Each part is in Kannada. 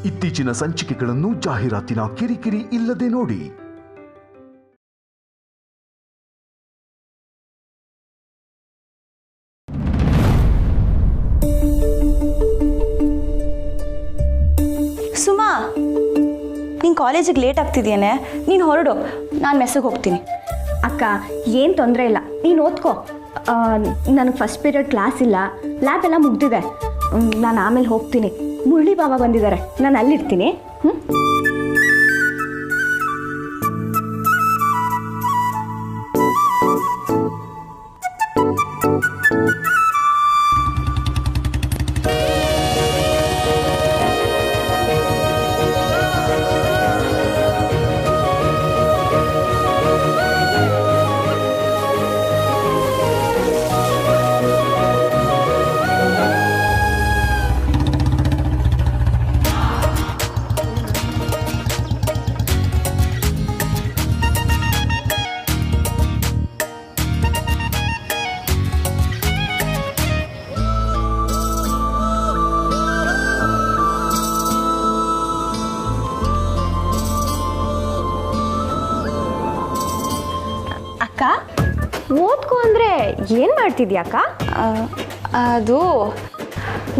ಇತ್ತೀಚಿನ ಸಂಚಿಕೆಗಳನ್ನು ಜಾಹೀರಾತಿನ ಕಿರಿಕಿರಿ ಇಲ್ಲದೆ ನೋಡಿ. ಸುಮಾ, ನಿನ್ ಕಾಲೇಜಿಗೆ ಲೇಟ್ ಆಗ್ತಿದ್ಯೇನೆ, ನೀನು ಹೊರಡು, ನಾನು ಮೆಸ್ಸಿಗೆ ಹೋಗ್ತೀನಿ. ಅಕ್ಕ ಏನು ತೊಂದರೆ ಇಲ್ಲ, ನೀನು ಓದ್ಕೋ. ನನಗೆ ಫಸ್ಟ್ ಪೀರಿಯಡ್ ಕ್ಲಾಸ್ ಇಲ್ಲ, ಲ್ಯಾಬ್ ಎಲ್ಲ ಮುಗ್ದಿದೆ. ನಾನು ಆಮೇಲೆ ಹೋಗ್ತೀನಿ. ಮುರಳಿ ಬಾಬಾ ಬಂದಿದ್ದಾರೆ, ನಾನು ಅಲ್ಲಿರ್ತೀನಿ. ಅಕ್ಕ, ಓದ್ಕೋ ಅಂದರೆ ಏನು ಮಾಡ್ತಿದ್ಯಾ ಅಕ್ಕ? ಅದು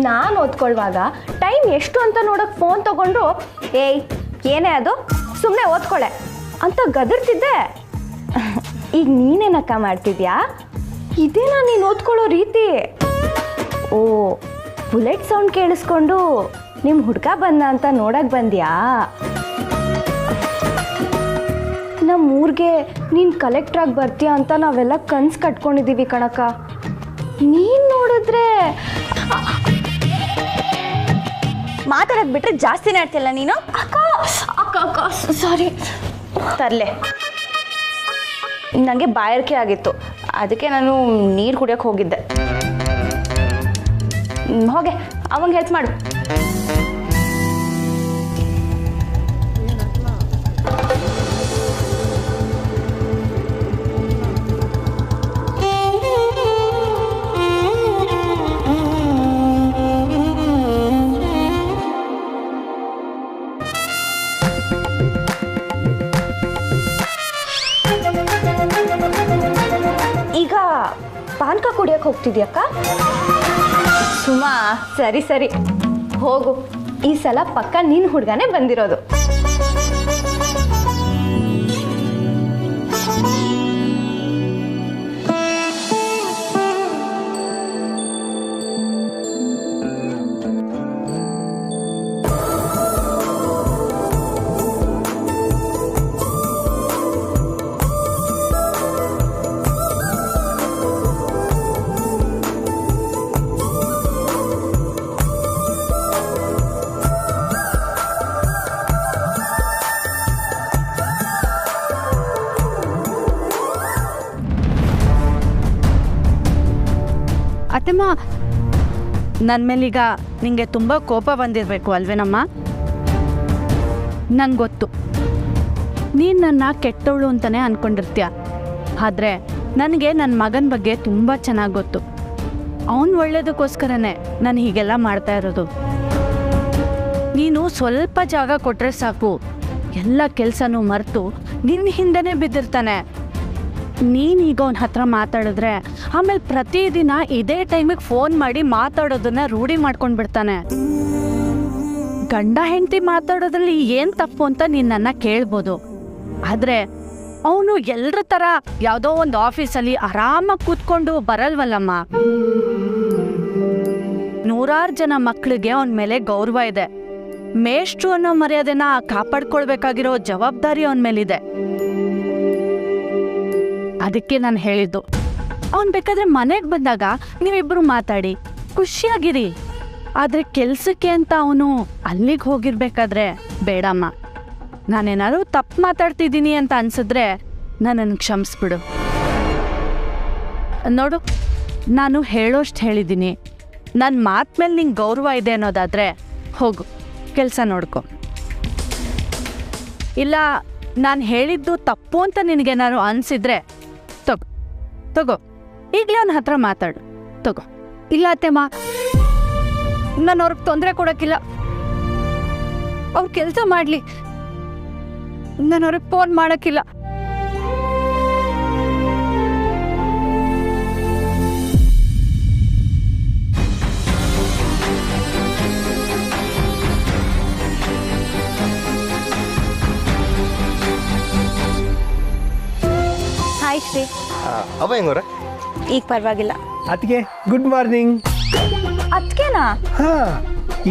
ನಾನು ಓದ್ಕೊಳ್ವಾಗ ಟೈಮ್ ಎಷ್ಟು ಅಂತ ನೋಡೋಕೆ ಫೋನ್ ತೊಗೊಂಡ್ರು ಏಯ್ ಏನೇ ಅದು ಸುಮ್ಮನೆ ಓದ್ಕೊಳ್ಳೆ ಅಂತ ಗದರ್ತಿದ್ದೆ. ಈಗ ನೀನೇನಕ್ಕ ಮಾಡ್ತಿದ್ಯಾ? ಇದೇನಾ ನೀನು ಓದ್ಕೊಳ್ಳೋ ರೀತಿ? ಓ, ಬುಲೆಟ್ ಸೌಂಡ್ ಕೇಳಿಸ್ಕೊಂಡು ನಿಮ್ಮ ಹುಡುಗ ಬಂದ ಅಂತ ನೋಡಕ್ಕೆ ಬಂದ್ಯಾ? ನಮ್ಮ ಊರಿಗೆ ನೀನು ಕಲೆಕ್ಟ್ರಾಗಿ ಬರ್ತೀಯ ಅಂತ ನಾವೆಲ್ಲ ಕನ್ಸು ಕಟ್ಕೊಂಡಿದ್ದೀವಿ ಕಣಕ್ಕ. ನೀನು ನೋಡಿದ್ರೆ ಮಾತಾಡೋದು ಬಿಟ್ಟರೆ ಜಾಸ್ತಿನೇ ಆಡ್ತಿಲ್ಲ ನೀನು. ಅಕ್ಕ ಅಕ್ಕ ಅಕ್ಕ ಸಾರಿ. ತರಲೆ, ನನಗೆ ಬಾಯಾರಿಕೆ ಆಗಿತ್ತು, ಅದಕ್ಕೆ ನಾನು ನೀರು ಕುಡಿಯೋಕೆ ಹೋಗಿದ್ದೆ. ಹೋಗೆ ಅವಂಗೆ ಹೆಲ್ಪ್ ಮಾಡು. ಈಗ ಪಾನಕ ಕುಡಿಯೋಕೆ ಹೋಗ್ತಿದ್ಯಕ್ಕ? ಸುಮಾ, ಸರಿ ಸರಿ ಹೋಗು, ಈ ಸಲ ಪಕ್ಕ ನಿನ್ನ ಹುಡುಗನೇ ಬಂದಿರೋದು. ಅತ್ತಮ್ಮ, ನನ್ನ ಮೇಲೀಗ ನಿಂಗೆ ತುಂಬ ಕೋಪ ಬಂದಿರಬೇಕು ಅಲ್ವೇನಮ್ಮ? ನನಗೆ ಗೊತ್ತು, ನೀನು ನನ್ನ ಕೆಟ್ಟವಳು ಅಂತಲೇ ಅಂದ್ಕೊಂಡಿರ್ತೀಯ. ಆದರೆ ನನಗೆ ನನ್ನ ಮಗನ ಬಗ್ಗೆ ತುಂಬ ಚೆನ್ನಾಗಿ ಗೊತ್ತು. ಅವನು ಒಳ್ಳೇದಕ್ಕೋಸ್ಕರನೇ ನಾನು ಹೀಗೆಲ್ಲ ಮಾಡ್ತಾ ಇರೋದು. ನೀನು ಸ್ವಲ್ಪ ಜಾಗ ಕೊಟ್ಟರೆ ಸಾಕು, ಎಲ್ಲ ಕೆಲಸನೂ ಮರೆತು ನಿನ್ನ ಹಿಂದೆನೇ ಬಿದ್ದಿರ್ತಾನೆ. ನೀನೀಗ ಅವನ ಹತ್ರ ಮಾತಾಡಿದ್ರೆ ಆಮೇಲೆ ಪ್ರತಿದಿನ ಇದೇ ಟೈಮಿಗೆ ಫೋನ್ ಮಾಡಿ ಮಾತಾಡೋದನ್ನ ರೂಢಿ ಮಾಡ್ಕೊಂಡು ಬಿಡ್ತಾನೆ. ಗಂಡ ಹೆಂಡತಿ ಮಾತಾಡೋದ್ರಲ್ಲಿ ಏನು ತಪ್ಪು ಅಂತ ನೀನು ನನ್ನ ಕೇಳ್ಬೋದು, ಆದರೆ ಅವನು ಎಲ್ಲರ ಥರ ಯಾವುದೋ ಒಂದು ಆಫೀಸಲ್ಲಿ ಆರಾಮಾಗಿ ಕೂತ್ಕೊಂಡು ಬರಲ್ವಲ್ಲಮ್ಮ. ನೂರಾರು ಜನ ಮಕ್ಕಳಿಗೆ ಅವನ ಮೇಲೆ ಗೌರವ ಇದೆ. ಮೇಷ್ಟ್ರು ಅನ್ನೋ ಮರ್ಯಾದೆನ ಕಾಪಾಡ್ಕೊಳ್ಬೇಕಾಗಿರೋ ಜವಾಬ್ದಾರಿ ಅವನ ಮೇಲಿದೆ. ಅದಕ್ಕೆ ನಾನು ಹೇಳಿದ್ದು, ಅವನು ಬೇಕಾದ್ರೆ ಮನೆಗೆ ಬಂದಾಗ ನೀವಿಬ್ಬರು ಮಾತಾಡಿ ಖುಷಿಯಾಗಿರಿ. ಆದರೆ ಕೆಲಸಕ್ಕೆ ಅಂತ ಅವನು ಅಲ್ಲಿಗೆ ಹೋಗಿರ್ಬೇಕಾದ್ರೆ ಬೇಡಮ್ಮ. ನಾನೇನಾದ್ರು ತಪ್ಪು ಮಾತಾಡ್ತಿದ್ದೀನಿ ಅಂತ ಅನ್ಸಿದ್ರೆ ನನ್ನನ್ನು ಕ್ಷಮಿಸ್ಬಿಡು. ನೋಡು, ನಾನು ಹೇಳೋಷ್ಟು ಹೇಳಿದ್ದೀನಿ. ನನ್ನ ಮಾತು ಮೇಲೆ ನಿಂಗೆ ಗೌರವ ಇದೆ ಅನ್ನೋದಾದರೆ ಹೋಗು, ಕೆಲಸ ನೋಡ್ಕೊ. ಇಲ್ಲ ನಾನು ಹೇಳಿದ್ದು ತಪ್ಪು ಅಂತ ನಿನಗೇನಾದ್ರು ಅನಿಸಿದ್ರೆ ತಗೋ, ಈಗಲೇ ಅವನ ಹತ್ರ ಮಾತಾಡು, ತಗೋ. ಇಲ್ಲ ಅತ್ತೆಮ್ಮ, ನಾನು ಅವ್ರಿಗೆ ತೊಂದರೆ ಕೊಡೋಕ್ಕಿಲ್ಲ. ಅವ್ರು ಕೆಲಸ ಮಾಡಲಿ, ನಾನು ಅವ್ರಿಗೆ ಫೋನ್ ಮಾಡೋಕ್ಕಿಲ್ಲ. ಹಾಯ್ ಶ್ರೀ. ಅವ ಹೆಂಗೋರ? ಈಗ ಪರವಾಗಿಲ್ಲ. ಅದಕ್ಕೆ ಗುಡ್ ಮಾರ್ನಿಂಗ್. ಅದಕ್ಕೆನಾ? ಹಾಂ,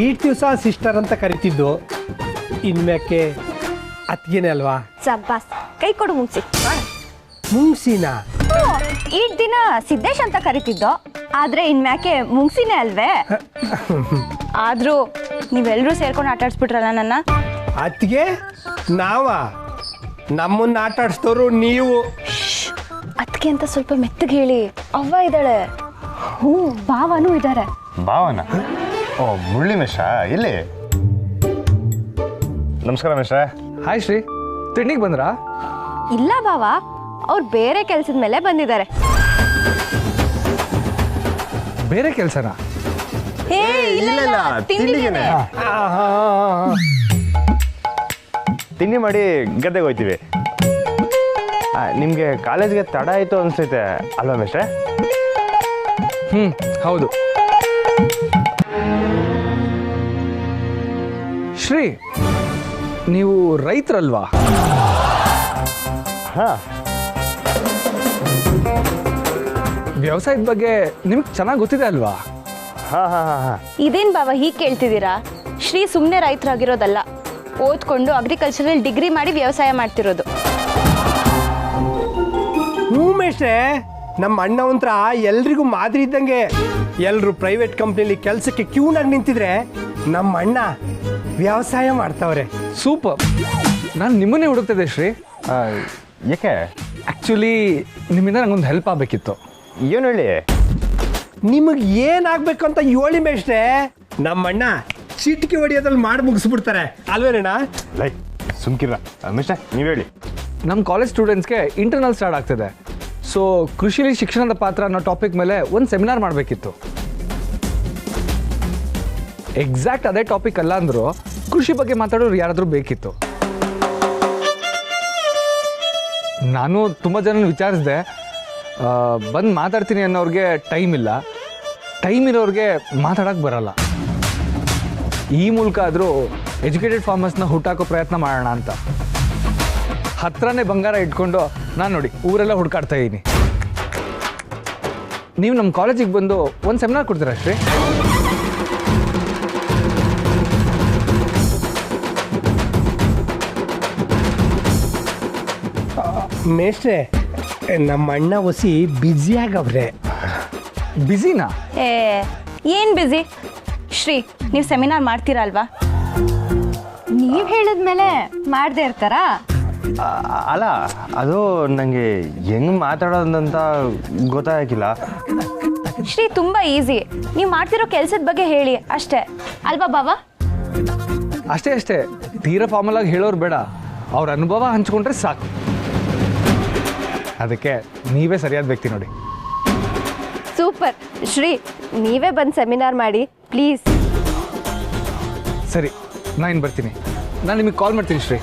ಈ ದಿವಸ ಸಿಸ್ಟರ್ ಅಂತ ಕರಿತಿದ್ದು, ಇನ್ಮ್ಯಾಕೆ ಅತ್ತಿಗೆನೇ ಅಲ್ವಾ? ಸಬ್ಬಾಸ್, ಕೈ ಕೊಡು ಮುಂಗ್ಸಿ. ಮುಂಗ್ಸಿನ ಈ ದಿನ ಸಿದ್ದೇಶ್ ಅಂತ ಕರಿತಿದ್ದೋ, ಆದ್ರೆ ಇನ್ಮ್ಯಾಕೆ ಮುಂಗ್ಸಿನೇ ಅಲ್ವೇ? ಆದರೂ ನೀವೆಲ್ಲರೂ ಸೇರ್ಕೊಂಡು ಆಟ ಆಡಿಸ್ಬಿಟ್ರಲ್ಲ ನನ್ನ. ಅತ್ತಿಗೆ ನಾವ ನಮ್ಮನ್ನ ಆಟ ಆಡಿಸ್ತವ್ರು ನೀವು. ಅದಕ್ಕೆ ಅಂತ ಸ್ವಲ್ಪ ಮೆತ್ತಗೆ ಹೇಳಿ. ಅವ್ವ ಇದ್ದಾಳೆ. ಹ್ಞೂ, ಭಾವನೂ ಇದ್ದಾರೆ. ಭಾವನ? ಓ, ಮುರಳಿ ಮಿಶ್ರಾ ಎಲ್ಲಿ? ನಮಸ್ಕಾರ ಮಿಶ್ರಾ. ಹಾಯ್ ಶ್ರೀ, ತಿಂಡಿಗೆ ಬಂದ್ರಾ? ಇಲ್ಲ ಭಾವ, ಅವ್ರು ಬೇರೆ ಕೆಲ್ಸದ ಮೇಲೆ ಬಂದಿದ್ದಾರೆ. ಬೇರೆ ಕೆಲಸನಾ? ಇಲ್ಲ ತಿಂಡಿಗೆನೆ. ತಿಂಡಿ ಮಾಡಿ ಗದ್ದೆಗೆ ಹೋಗ್ತೀವಿ. ನಿಮಗೆ ಕಾಲೇಜ್ಗೆ ತಡ ಆಯಿತು ಅನಿಸ್ತೈತೆ ಅಲ್ವಾ ಮಿಶ್ರಾ? ಹೌದು. ಶ್ರೀ, ನೀವು ರೈತರಲ್ವಾ? ಹಾಂ. ವ್ಯವಸಾಯದ ಬಗ್ಗೆ ನಿಮ್ಗೆ ಚೆನ್ನಾಗಿ ಗೊತ್ತಿದೆ ಅಲ್ವಾ? ಹಾಂ ಹಾಂ ಹಾಂ ಹಾಂ. ಇದೇನು ಬಾವ ಹೀಗೆ ಕೇಳ್ತಿದ್ದೀರಾ? ಶ್ರೀ ಸುಮ್ಮನೆ ರೈತರಾಗಿರೋದಲ್ಲ, ಓದ್ಕೊಂಡು ಅಗ್ರಿಕಲ್ಚರಲ್ ಡಿಗ್ರಿ ಮಾಡಿ ವ್ಯವಸಾಯ ಮಾಡ್ತಿರೋದು. ಹ್ಞೂ ಮೇಷ್ಟ್ರೆ, ನಮ್ಮ ಅಣ್ಣವಂತ್ರ ಎಲ್ರಿಗೂ ಮಾದರಿ ಇದ್ದಂಗೆ. ಎಲ್ಲರೂ ಪ್ರೈವೇಟ್ ಕಂಪ್ನಿಲಿ ಕೆಲಸಕ್ಕೆ ಕ್ಯೂನಾಗಿ ನಿಂತಿದ್ರೆ ನಮ್ಮ ಅಣ್ಣ ವ್ಯವಸಾಯ ಮಾಡ್ತಾವ್ರೆ. ಸೂಪರ್. ನಾನು ನಿಮ್ಮನ್ನೇ ಹುಡುಕ್ತಿದ್ದೆ ಶ್ರೀ. ಯಾಕೆ? ಆ್ಯಕ್ಚುಲಿ ನಿಮ್ಮಿಂದ ನಂಗೊಂದು ಹೆಲ್ಪ್ ಆಗಬೇಕಿತ್ತು. ಏನು ಹೇಳಿ? ನಿಮಗೆ ಏನಾಗಬೇಕು ಅಂತ ಹೇಳಿ ಮೇಷ್ಟ್ರೆ, ನಮ್ಮ ಅಣ್ಣ ಚಿಟಿಕೆ ಹೊಡಿಯೋದ್ರಲ್ಲಿ ಮಾಡಿ ಮುಗಿಸ್ಬಿಡ್ತಾರೆ ಅಲ್ವೇನಣ್ಣ? ಲೈ ಸುಮ್ಕಿರ ಮಿಶ್ರಾ, ನೀವು ಹೇಳಿ. ನಮ್ಮ ಕಾಲೇಜ್ ಸ್ಟೂಡೆಂಟ್ಸ್ಗೆ ಇಂಟರ್ನಲ್ ಸ್ಟಾರ್ಟ್ ಆಗ್ತಿದೆ. ಸೊ ಕೃಷಿಲಿ ಶಿಕ್ಷಣದ ಪಾತ್ರ ಅನ್ನೋ ಟಾಪಿಕ್ ಮೇಲೆ ಒಂದು ಸೆಮಿನಾರ್ ಮಾಡಬೇಕಿತ್ತು. ಎಕ್ಸಾಕ್ಟ್ ಅದೇ ಟಾಪಿಕ್ ಅಲ್ಲ ಅಂದರೂ ಕೃಷಿ ಬಗ್ಗೆ ಮಾತಾಡೋರು ಯಾರಾದರೂ ಬೇಕಿತ್ತು. ನಾನು ತುಂಬ ಜನ ವಿಚಾರಿಸಿದೆ. ಬಂದು ಮಾತಾಡ್ತೀನಿ ಅನ್ನೋರಿಗೆ ಟೈಮ್ ಇಲ್ಲ, ಟೈಮ್ ಇರೋರಿಗೆ ಮಾತಾಡೋಕ್ಕೆ ಬರಲ್ಲ. ಈ ಮೂಲಕ ಆದರೂ ಎಜುಕೇಟೆಡ್ ಫಾರ್ಮರ್ಸ್ನ ಹುಟ್ಟಾಕೋ ಪ್ರಯತ್ನ ಮಾಡೋಣ ಅಂತ ಹತ್ರನೇ ಬಂಗಾರ ಇಟ್ಕೊಂಡು ನಾನು ನೋಡಿ ಊರೆಲ್ಲ ಹುಡುಕಾಡ್ತಾ ಇದ್ದೀನಿ. ನೀವು ನಮ್ಮ ಕಾಲೇಜಿಗೆ ಬಂದು ಒಂದು ಸೆಮಿನಾರ್ ಕೊಡ್ತೀರಾ ಶ್ರೀ? ಮೇಷ್ಟ್ರೆ, ನಮ್ಮ ಅಣ್ಣ ಹೊಸಿ ಬ್ಯುಸಿಯಾಗವ್ರೆ. ಬ್ಯುಸಿನಾ? ಏನು ಬ್ಯುಸಿ? ಶ್ರೀ, ನೀವು ಸೆಮಿನಾರ್ ಮಾಡ್ತೀರಾ ಅಲ್ವಾ? ನೀವ್ ಹೇಳಿದ್ಮೇಲೆ ಮಾಡದೇ ಇರ್ತಾರಾ? ಅಲ್ಲ, ಅದು ನನಗೆ ಹೆಂಗೆ ಮಾತಾಡೋದಂತ ಗೊತ್ತಾಗಿಲ್ಲ. ಶ್ರೀ, ತುಂಬ ಈಸಿ. ನೀವು ಮಾಡ್ತಿರೋ ಕೆಲಸದ ಬಗ್ಗೆ ಹೇಳಿ ಅಷ್ಟೇ ಅಲ್ವಾ ಬಾವ? ಅಷ್ಟೇ. ತೀರಾ ಫಾರ್ಮಲ್ ಆಗಿ ಹೇಳೋರು ಬೇಡ, ಅವ್ರ ಅನುಭವ ಹಂಚ್ಕೊಂಡ್ರೆ ಸಾಕು. ಅದಕ್ಕೆ ನೀವೇ ಸರಿಯಾದ ವ್ಯಕ್ತಿ ನೋಡಿ. ಸೂಪರ್. ಶ್ರೀ, ನೀವೇ ಬಂದು ಸೆಮಿನಾರ್ ಮಾಡಿ ಪ್ಲೀಸ್. ಸರಿ, ನಾನು ಬರ್ತೀನಿ. ನಾನು ನಿಮಗೆ ಕಾಲ್ ಮಾಡ್ತೀನಿ ಶ್ರೀ.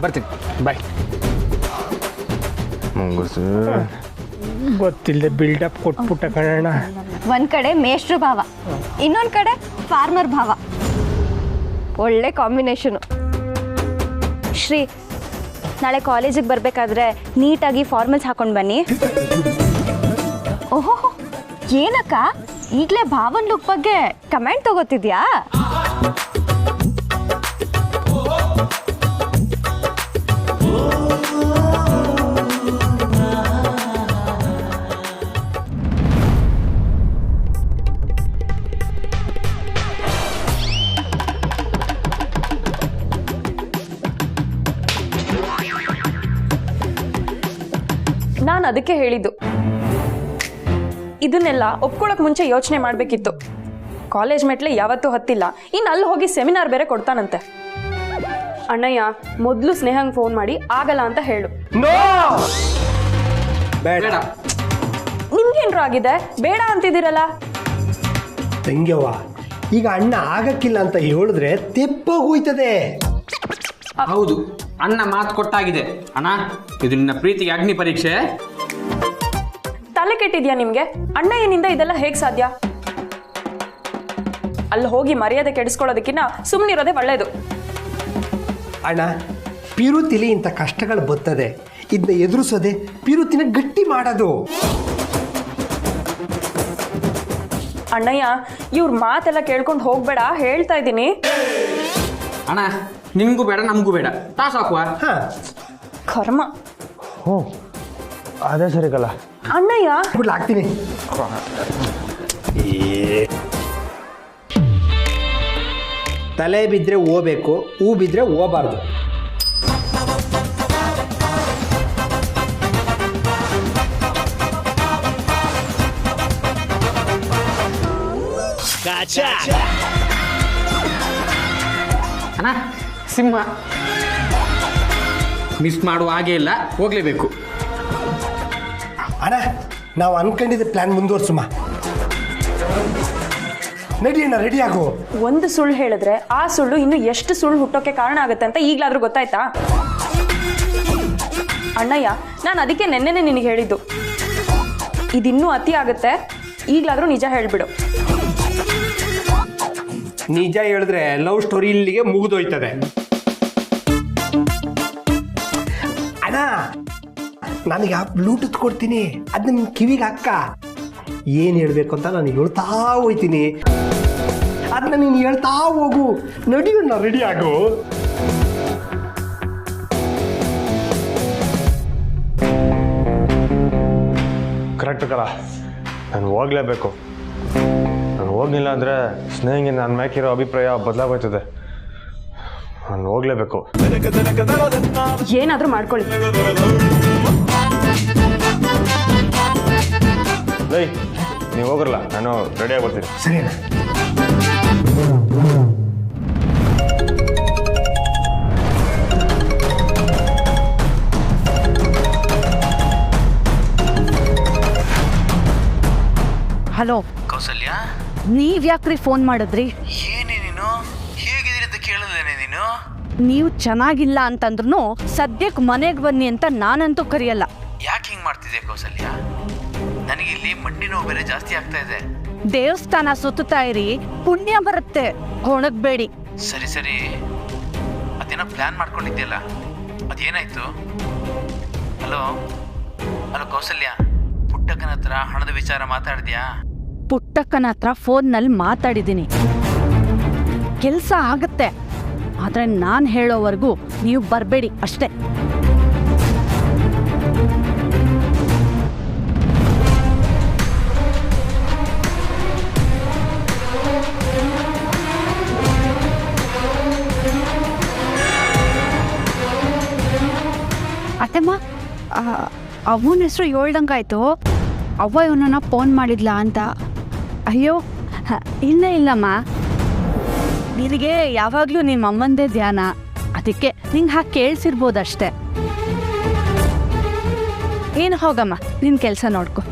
ಬರ್ತೀನಿ, ಬಾಯ್. ಮುಂಗುಸು ಗೊತ್ತಿಲ್ಲದೆ ಬಿಲ್ಡಪ್ ಕೊಟ್ಬಿಟ್ಟ ಕಣಣ್ಣ. ಒಂದ್ ಕಡೆ ಮೇಷ್ಟ್ರು ಭಾವ, ಇನ್ನೊಂದ್ ಕಡೆ ಫಾರ್ಮರ್ ಭಾವ. ಒಳ್ಳೆ ಕಾಂಬಿನೇಷನು. ಶ್ರೀ, ನಾಳೆ ಕಾಲೇಜಿಗೆ ಬರಬೇಕಾದ್ರೆ ನೀಟಾಗಿ ಫಾರ್ಮಲ್ಸ್ ಹಾಕೊಂಡು ಬನ್ನಿ. ಓಹೋ, ಏನಕ್ಕ ಈಗಲೇ ಭಾವನ್ ಲುಕ್ ಬಗ್ಗೆ ಕಮೆಂಟ್ ತಗೋತಿದ್ಯಾ? ನಾನು ಅದಕ್ಕೆ ಹೇಳಿದ್ದು, ಇದನ್ನೆಲ್ಲ ಒಪ್ಕೊಳ್ಳೋಕೆ ಮುಂಚೆ ಯೋಚನೆ ಮಾಡಬೇಕಿತ್ತು. ಕಾಲೇಜ್ ಮೆಟ್ಲೆ ಯಾವತ್ತೂ ಹತ್ತಿಲ್ಲ, ಇನ್ನು ಅಲ್ಲಿ ಹೋಗಿ ಸೆಮಿನಾರ್ ಬೇರೆ ಕೊಡ್ತಾನಂತೆ. ಅಣ್ಣಯ್ಯ, ಮೊದಲು ಸ್ನೇಹಂಗೆ ಫೋನ್ ಮಾಡಿ ಆಗಲ್ಲ ಅಂತ ಹೇಳು. ಬೇಡ ನಿಮ್ಗೇನ್ರು ಆಗಿದೆ? ಬೇಡ ಅಂತಿದ್ದೀರಲ್ಲ. ತಂಗ್ಯವ್ವ, ಈಗ ಅಣ್ಣ ಆಗಕ್ಕಿಲ್ಲ ಅಂತ ಹೇಳಿದ್ರೆ ತೆಪ್ಪೋಗೋಯ್ತದೆ. ಹೌದು, ಅಣ್ಣ ಮಾತು ಕೊಟ್ಟಾಗಿದೆ. ಅಣ್ಣ, ಇದು ನಿನ್ನ ಪ್ರೀತಿಗೆ ಅಗ್ನಿ ಪರೀಕ್ಷೆ. ತಲೆ ಕೆಟ್ಟಿದ್ಯಾ ನಿಮ್ಗೆ? ಅಣ್ಣಯ್ಯನಿಂದ ಇದೆಲ್ಲ ಹೇಗ್ ಸಾಧ್ಯ? ಅಲ್ಲಿ ಹೋಗಿ ಮರ್ಯಾದೆ ಕೆಡಿಸ್ಕೊಳ್ಳೋದಕ್ಕಿಂತ ಸುಮ್ಮನಿರೋದೇ ಒಳ್ಳೇದು. ಅಣ್ಣ, ಪಿರುತಿಲಿ ಇಂಥ ಕಷ್ಟಗಳು ಬರ್ತದೆ, ಇದನ್ನ ಎದುರಿಸೋದೆ ಪಿರುತಿನ ಗಟ್ಟಿ ಮಾಡೋದು. ಅಣ್ಣಯ್ಯ, ಇವ್ರ ಮಾತೆಲ್ಲ ಕೇಳ್ಕೊಂಡು ಹೋಗ್ಬೇಡ, ಹೇಳ್ತಾ ಇದ್ದೀನಿ. ಅಣ್ಣ, ನಿಮ್ಗೂ ಬೇಡ ನಮಗೂ ಬೇಡ, ಟಾಸ್ ಹಾಕುವ. ಕರ್ಮ. ಹ್ಞೂ ಅದೇ ಸರಿ ಕಲ. ಅಣ್ಣಯ್ಯ ಹಾಕ್ತೀನಿ. ತಲೆ ಬಿದ್ದರೆ ಓಬೇಕು, ಹೂ ಬಿದ್ದರೆ ಓಬಾರ್ದು. ಅಣ್ಣ, ಸಿಂಹ ಮಿಸ್ ಮಾಡುವ ಹಾಗೆ ಇಲ್ಲ, ಹೋಗ್ಲೇಬೇಕು. ಅಣ್ಣ, ನಾವು ಅನ್ಕೊಂಡಿದ್ದ ಪ್ಲಾನ್ ಮುಂದುವರ್ಸಮ್ಮ. ನಡಿ ಅಣ್ಣ, ರೆಡಿ ಆಗು. ಒಂದು ಸುಳ್ಳು ಹೇಳಿದ್ರೆ ಆ ಸುಳ್ಳು ಇನ್ನು ಎಷ್ಟು ಸುಳ್ಳು ಹುಟ್ಟೋಕೆ ಕಾರಣ ಆಗುತ್ತೆ ಅಂತ ಈಗಲಾದ್ರೂ ಗೊತ್ತಾಯ್ತಾ? ಅಣ್ಣಯ್ಯ, ನಾನು ಅದಕ್ಕೆ ನೆನ್ನೆನೆ ನಿನಗೆ ಹೇಳಿದ್ದು, ಇದಿನ್ನೂ ಅತಿ ಆಗುತ್ತೆ, ಈಗಲಾದ್ರೂ ನಿಜ ಹೇಳ್ಬಿಡು. ನಿಜ ಹೇಳಿದ್ರೆ ಲವ್ ಸ್ಟೋರಿ ಇಲ್ಲಿಗೆ ಮುಗಿದೋಯ್ತದೆ. ಅಣ್ಣ, ನನಗೆ ಆ ಬ್ಲೂಟೂತ್ ಕೊಡ್ತೀನಿ, ಅದನ್ನ ನಿನ್ನ ಕಿವಿಗೆ ಹಾಕ. ಏನು ಹೇಳ್ಬೇಕು ಅಂತ ನಾನು ಹೇಳ್ತಾ ಹೋಯ್ತೀನಿ, ಅದನ್ನ ನೀನು ಹೇಳ್ತಾ ಹೋಗು. ನಡಿಯೋಣ, ರೆಡಿ ಆಗು. ಕರೆಕ್ಟ್ ಕಲ, ನಾನು ಹೋಗ್ಲೇಬೇಕು. ನಾನು ಹೋಗ್ಲಿಲ್ಲ ಅಂದರೆ ಸ್ನೇಹಿಗೆ ನನ್ನ ಮ್ಯಾಕಿರೋ ಅಭಿಪ್ರಾಯ ಬದಲಾಗೋಯ್ತದೆ. ನಾನು ಹೋಗ್ಲೇಬೇಕು. ಏನಾದರೂ ಮಾಡ್ಕೊಳ್ಳಿ. ಲೈ, ನೀವು ಹೋಗ್ರಲ್ಲ, ನಾನು ರೆಡಿ ಆಗ್ಬರ್ತೀನಿ. ಸರಿ. ಹಲೋ ಕೌಸಲ್ಯ, ನೀವ್ ಯಾಕ್ರಿ ಫೋನ್ ಮಾಡಿದ್ರಿ? ಏನೇ ನೀನು, ಹೇಗಿದ್ದೀರಿ ಅಂತ ಕೇಳಲೇನೆ ನೀನು? ನೀವು ಚೆನ್ನಾಗಿಲ್ಲ ಅಂತಂದ್ರೂ ಸದ್ಯಕ್ಕೆ ಮನೆಗೆ ಬನ್ನಿ ಅಂತ ನಾನಂತೂ ಕರೆಯಲ್ಲ. ಯಾಕೆ ಹಿಂಗೆ ಮಾಡ್ತಿದ್ಯಾ ಕೌಸಲ್ಯ? ನನಗೆ ಇಲ್ಲಿ ಮಂಡಿ ನೋವು ಬೇರೆ ಜಾಸ್ತಿ ಆಗ್ತಾ ಇದೆ. ದೇವಸ್ಥಾನ ಸುತ್ತಾ ಇರಿ, ಪುಣ್ಯ ಬರುತ್ತೆ, ಹೊಣಗ್ಬೇಡಿ. ಸರಿ ಸರಿ, ಅದೇನೋ ಪ್ಲಾನ್ ಮಾಡ್ಕೊಂಡಿದ್ಯಲ್ಲ, ಅದೇನಾಯ್ತು? ಹಲೋ ಹಲೋ ಕೌಸಲ್ಯ, ಪುಟ್ಟಕ್ಕನ ಹತ್ರ ಹಣದ ವಿಚಾರ ಮಾತಾಡಿದ್ಯಾ? ಪುಟ್ಟಕ್ಕನ ಹತ್ರ ಫೋನ್ನಲ್ಲಿ ಮಾತಾಡಿದ್ದೀನಿ. ಕೆಲಸ ಆಗತ್ತೆ, ಆದರೆ ನಾನು ಹೇಳೋವರೆಗೂ ನೀವು ಬರಬೇಡಿ ಅಷ್ಟೇ. ಅತ್ತಮ್ಮ, ಅವನ ಹೆಸರು ಹೇಳ್ದಂಗಾಯ್ತು. ಅವ್ವ ಇವನನ್ನ ಫೋನ್ ಮಾಡಿದ್ಲಾ ಅಂತ. ಅಯ್ಯೋ ಇಲ್ಲ ಇಲ್ಲಮ್ಮ, ನಿನಗೆ ಯಾವಾಗಲೂ ನಿಮ್ಮ ಅಮ್ಮಂದೇ ಧ್ಯಾನ, ಅದಕ್ಕೆ ನಿಂಗೆ ಹಾಗೆ ಕೇಳಿಸಿರ್ಬೋದಷ್ಟೆ. ಏನು ಹೋಗಮ್ಮ, ನಿನ್ನ ಕೆಲಸ ನೋಡ್ಕೊ.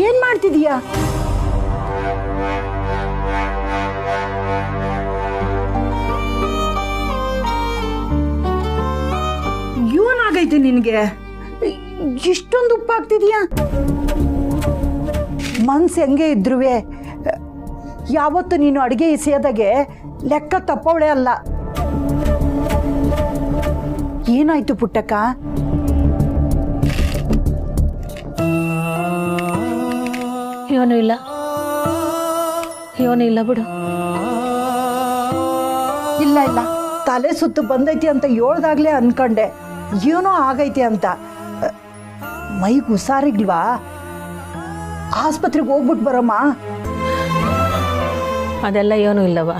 ಏನ್ ಮಾಡ್ತಿದೀಯಾ? ಏನಾಗೈತೆ ನಿನ್ಗೆ? ಇಷ್ಟೊಂದು ಉಪ್ಪಾಗ್ತಿದೀಯಾ? ಮನ್ಸು ಹೆಂಗೆ ಇದ್ರುವೆ ಯಾವತ್ತು ನೀನು ಅಡುಗೆ ಎಸೆಯೋದಾಗೆ ಲೆಕ್ಕ ತಪ್ಪವಳೆ ಅಲ್ಲ. ಏನಾಯ್ತು ಪುಟ್ಟಕ್ಕ? ಏನೂ ಇಲ್ಲ ಬಿಡು. ಇಲ್ಲ ತಲೆ ಸುತ್ತು ಬಂದೈತಿ ಅಂತ ಹೇಳ್ದಾಗ್ಲೇ ಅನ್ಕೊಂಡೆ ಏನೋ ಆಗೈತಿ ಅಂತ. ಮೈಗೆ ಹುಷಾರಿಗ್ಲ್ವಾ? ಆಸ್ಪತ್ರೆಗೆ ಹೋಗ್ಬಿಟ್ಟು ಬರಮ್ಮ. ಅದೆಲ್ಲ ಏನೂ ಇಲ್ಲವ,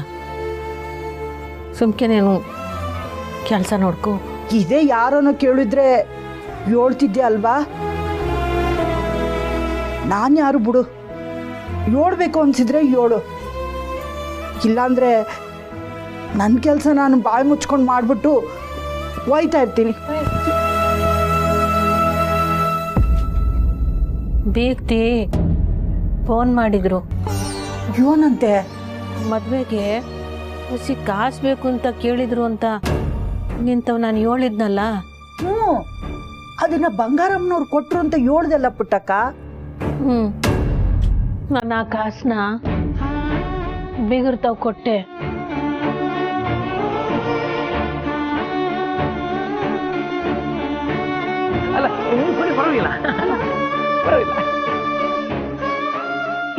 ಸುಮ್ಕೆ ನೀನು ಕೆಲಸ ನೋಡ್ಕೊ. ಇದೇ ಯಾರನ್ನೋ ಕೇಳಿದ್ರೆ ಹೇಳ್ತಿದ್ದೆ ಅಲ್ವಾ? ನಾನು ಯಾರು ಬಿಡು, ಹೇಳ್ಬೇಕು ಅನ್ಸಿದ್ರೆ ಹೇಳು. ಇಲ್ಲಾಂದ್ರೆ ನನ್ನ ಕೆಲಸ ನಾನು ಬಾಯಿ ಮುಚ್ಕೊಂಡು ಮಾಡಿಬಿಟ್ಟು ಹೋಯ್ತಾ ಇರ್ತೀನಿ. ಬೀಗ್ತಿ ಫೋನ್ ಮಾಡಿದ್ರು. ಏನಂತೆ? ಮದುವೆಗೆ ಹಸಿ ಕಾಸು ಬೇಕು ಅಂತ ಕೇಳಿದ್ರು ಅಂತ ನಿಂತವ್ ನಾನು ಹೇಳಿದ್ನಲ್ಲ. ಅದನ್ನ ಬಂಗಾರಮ್ಮನವ್ರು ಕೊಟ್ರು ಅಂತ ಹೇಳ್ದಲ್ಲ ಪುಟ್ಟಕ್ಕ. ನಾನು ಆ ಕಾಸನ್ನ ಬೀಗರ್ತಾವ್ ಕೊಟ್ಟೆ.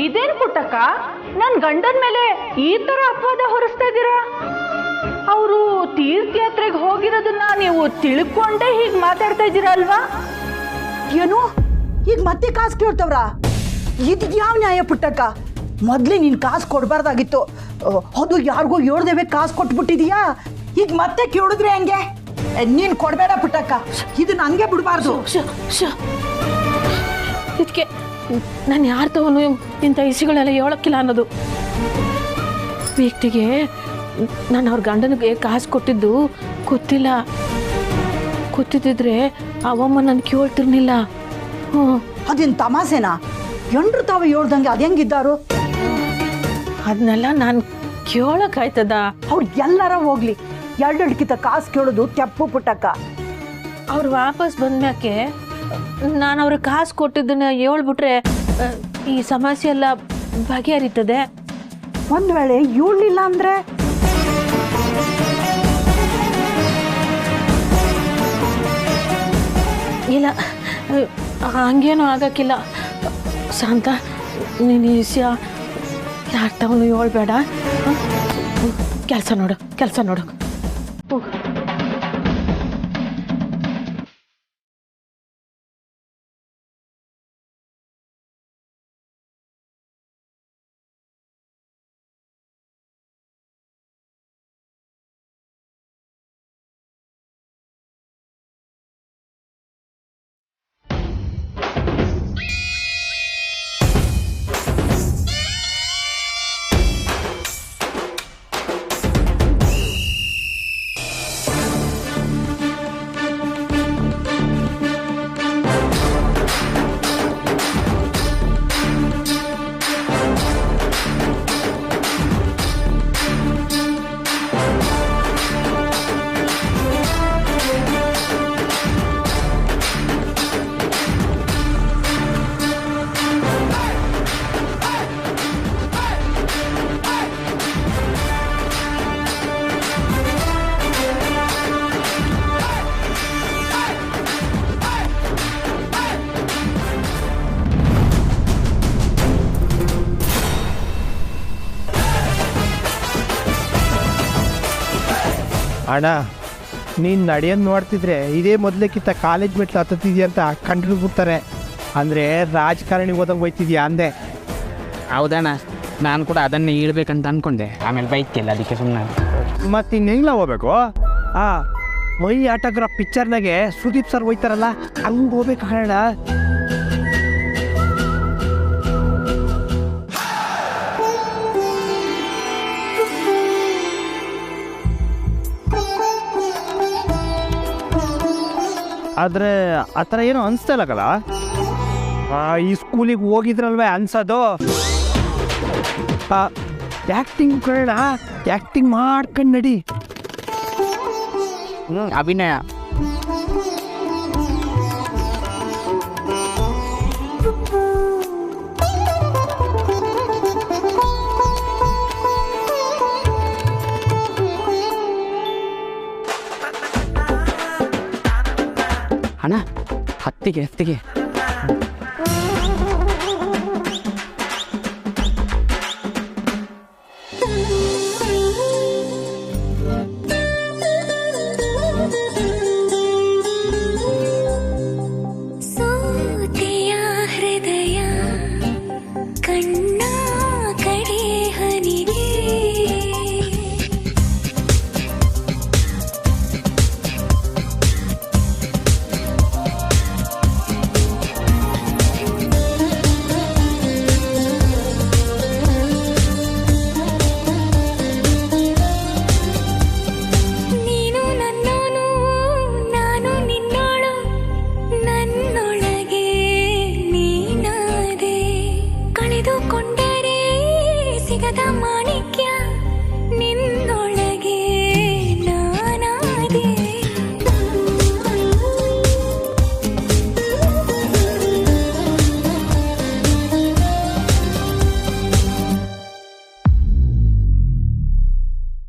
ಇದೇನ್ ಪುಟ್ಟಕ್ಕ, ನನ್ ಗಂಡನ ಮೇಲೆ ಈ ತರ ಅಪವಾದ ಹೊರಿಸ್ತಾ ಇದ್ದೀರಾ? ಅವರು ತೀರ್ಥಯಾತ್ರೆಗೆ ಹೋಗಿರೋದನ್ನ ನೀವು ತಿಳ್ಕೊಂಡೇ ಹೀಗೆ ಮಾತಾಡ್ತಾ ಇದ್ದೀರಾ ಅಲ್ವಾ? ಏನು ಈಗ ಮತ್ತೆ ಕಾಸು ಕೇಳ್ತವ್ರ? ಇದು ಯಾವ ನ್ಯಾಯ ಪುಟ್ಟಕ್ಕ? ಮೊದ್ಲೇ ನೀನ್ ಕಾಸು ಕೊಡ್ಬಾರ್ದಾಗಿತ್ತು. ಅದು ಯಾರಿಗೋ ಹೇಳ್ದೇವೆ ಕಾಸು ಕೊಟ್ಬಿಟ್ಟಿದೀಯಾ, ಈಗ ಮತ್ತೆ ಕೇಳಿದ್ರೆ ಹಂಗೆ? ನೀನ್ ಕೊಡ್ಬೇಡ ಪುಟ್ಟಕ್ಕ, ಇದನ್ನ ಹಂಗೆ ಬಿಡ್ಬಾರ್ದು. ಇದಕ್ಕೆ ನಾನು ಯಾರ ತವನು ಇಂಥ ಇಸಿಗಳೆಲ್ಲ ಹೇಳಕ್ಕಿಲ್ಲ ಅನ್ನೋದು. ವ್ಯಕ್ತಿಗೆ ನಾನು ಅವ್ರ ಗಂಡನಿಗೆ ಕಾಸು ಕೊಟ್ಟಿದ್ದು ಗೊತ್ತಿದ್ದಿದ್ರೆ ಅವಮ್ಮ ನನ್ ಕೇಳ್ತಿರ್ಲಿಲ್ಲ. ಅದೇನ್ ತಮಾಸೆನಾ? ಎಂಡ್ರು ತಾವು ಹೇಳ್ದಂಗೆ ಅದ್ ಹೆಂಗಿದ್ದಾರು? ಅದನ್ನೆಲ್ಲ ನಾನು ಕೇಳಕ್ಕಾಯ್ತದ? ಅವ್ರು ಎಲ್ಲಾರ ಹೋಗ್ಲಿ, ಎರಡೆರಡ್ಕಿತ ಕಾಸು ಕೇಳೋದು ತೆಪ್ಪು ಪುಟ್ಟಕ್ಕ. ಅವ್ರು ವಾಪಸ್ ಬಂದ್ಮ್ಯಾಕೆ ನಾನು ಅವ್ರಿಗೆ ಕಾಸು ಕೊಟ್ಟಿದ್ದನ್ನ ಹೇಳ್ಬಿಟ್ರೆ ಈ ಸಮಸ್ಯೆ ಎಲ್ಲ ಬಗೆಹರಿತದೆ. ಒಂದ್ ವೇಳೆ ಹೇಳ್ಲಿಲ್ಲ ಅಂದ್ರೆ? ಇಲ್ಲ, ಹಂಗೇನು ಆಗಕ್ಕಿಲ್ಲ. ಶಾಂತ, ನೀನು ಈ ವಿಷಯ ಯಾರ ತವನು ಹೇಳ್ಬೇಡ. ಕೆಲಸ ನೋಡು. ಅಣ್ಣ, ನೀನು ನಡೆಯೋದು ನೋಡ್ತಿದ್ರೆ ಇದೇ ಮೊದಲಕ್ಕಿಂತ ಕಾಲೇಜ್ ಮೆಟ್ಲು ಹತ್ತಿದ್ಯಾ ಅಂತ ಕಂಡು ಬಿಡ್ತಾರೆ. ಅಂದರೆ ರಾಜಕಾರಣಿ ಓದಂಗೆ ಹೋಯ್ತಿದ್ಯಾ ಅಂದೆ. ಹೌದಣ್ಣ, ನಾನು ಕೂಡ ಅದನ್ನೇ ಹೇಳ್ಬೇಕಂತ ಅನ್ಕೊಂಡೆ, ಆಮೇಲೆ ಬೈತಿಲ್ಲ, ಅದಕ್ಕೆ ಸುಮ್ಮನೆ. ಮತ್ತು ಇನ್ನೆಲ್ಲ ಹೋಗ್ಬೇಕು? ಮೈ ಆಟೋಗ್ರಾಫ್ ಪಿಕ್ಚರ್ನಾಗೆ ಸುದೀಪ್ ಸರ್ ಹೋಯ್ತಾರಲ್ಲ, ಹಂಗೆ ಹೋಗ್ಬೇಕು ಅಣ್ಣ. ಆದರೆ ಆ ಥರ ಏನೋ ಅನಿಸ್ತಾ ಇಲ್ಲಕಲ್ಲ. ಈ ಸ್ಕೂಲಿಗೆ ಹೋಗಿದ್ರಲ್ವೇ ಅನ್ಸೋದು. ಆ್ಯಕ್ಟಿಂಗ್ ಕಳ್ಳ, ಆ್ಯಕ್ಟಿಂಗ್ ಮಾಡ್ಕೊಂಡು ನಡಿ. ಅಭಿನಯ. ಅಣ್ಣ ಹತ್ತಿಗೆ